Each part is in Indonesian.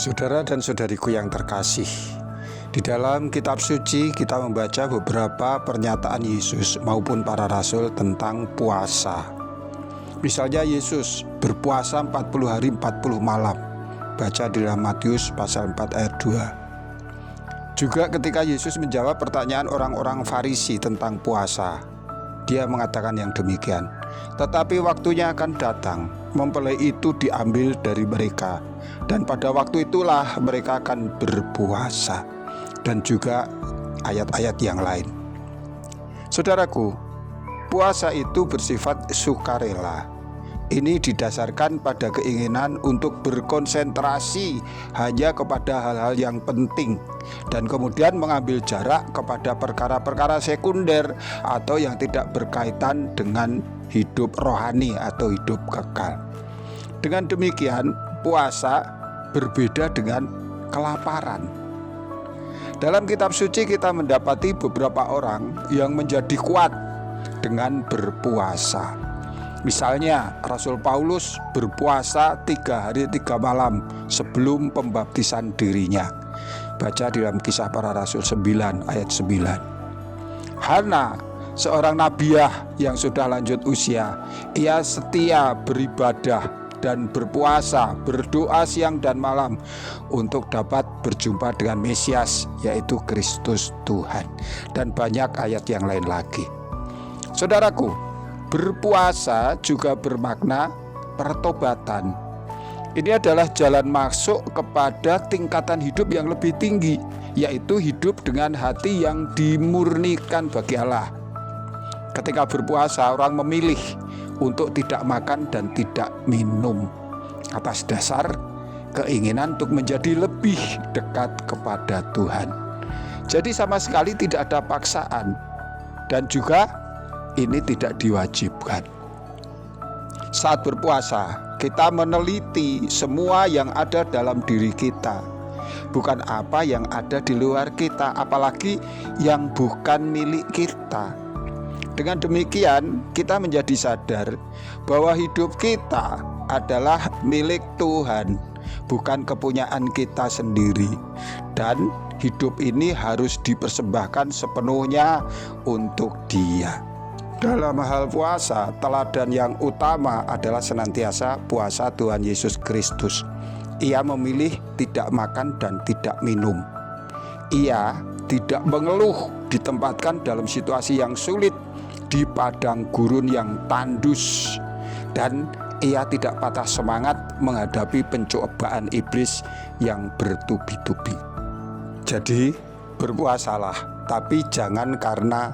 Saudara dan saudariku yang terkasih, di dalam kitab suci kita membaca beberapa pernyataan Yesus maupun para rasul tentang puasa. Misalnya Yesus berpuasa 40 hari 40 malam. Baca di dalam Matius pasal 4 ayat 2. Juga ketika Yesus menjawab pertanyaan orang-orang Farisi tentang puasa, dia mengatakan yang demikian, tetapi waktunya akan datang, mempelai itu diambil dari mereka, dan pada waktu itulah mereka akan berpuasa. Dan juga ayat-ayat yang lain. Saudaraku, puasa itu bersifat sukarela. Ini didasarkan pada keinginan untuk berkonsentrasi hanya kepada hal-hal yang penting, dan kemudian mengambil jarak kepada perkara-perkara sekunder atau yang tidak berkaitan dengan hidup rohani atau hidup kekal. Dengan demikian, puasa berbeda dengan kelaparan. Dalam kitab suci kita mendapati beberapa orang yang menjadi kuat dengan berpuasa. Misalnya Rasul Paulus berpuasa 3 hari 3 malam sebelum pembaptisan dirinya. Baca di dalam Kisah Para Rasul 9 ayat 9. Hana, seorang nabiah yang sudah lanjut usia, ia setia beribadah dan berpuasa, berdoa siang dan malam untuk dapat berjumpa dengan Mesias, yaitu Kristus Tuhan. Dan banyak ayat yang lain lagi. Saudaraku, berpuasa juga bermakna pertobatan. Ini adalah jalan masuk kepada tingkatan hidup yang lebih tinggi, yaitu hidup dengan hati yang dimurnikan bagi Allah. Ketika berpuasa, orang memilih untuk tidak makan dan tidak minum atas dasar keinginan untuk menjadi lebih dekat kepada Tuhan. Jadi sama sekali tidak ada paksaan, dan juga ini tidak diwajibkan. Saat berpuasa, kita meneliti semua yang ada dalam diri kita, bukan apa yang ada di luar kita, apalagi yang bukan milik kita. Dengan demikian, kita menjadi sadar bahwa hidup kita adalah milik Tuhan, bukan kepunyaan kita sendiri. Dan hidup ini harus dipersembahkan sepenuhnya untuk Dia. Dalam hal puasa, teladan yang utama adalah senantiasa puasa Tuhan Yesus Kristus. Ia memilih tidak makan dan tidak minum. Ia tidak mengeluh ditempatkan dalam situasi yang sulit di padang gurun yang tandus, dan ia tidak patah semangat menghadapi pencobaan iblis yang bertubi-tubi. Jadi berpuasalah, tapi jangan karena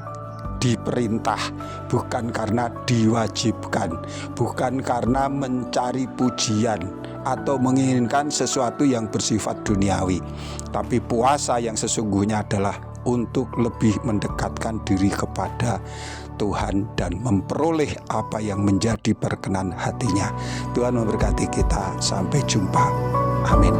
diperintah, bukan karena diwajibkan, bukan karena mencari pujian atau menginginkan sesuatu yang bersifat duniawi. Tapi puasa yang sesungguhnya adalah untuk lebih mendekatkan diri kepada Tuhan dan memperoleh apa yang menjadi perkenan hatinya. Tuhan memberkati kita. Sampai jumpa. Amin.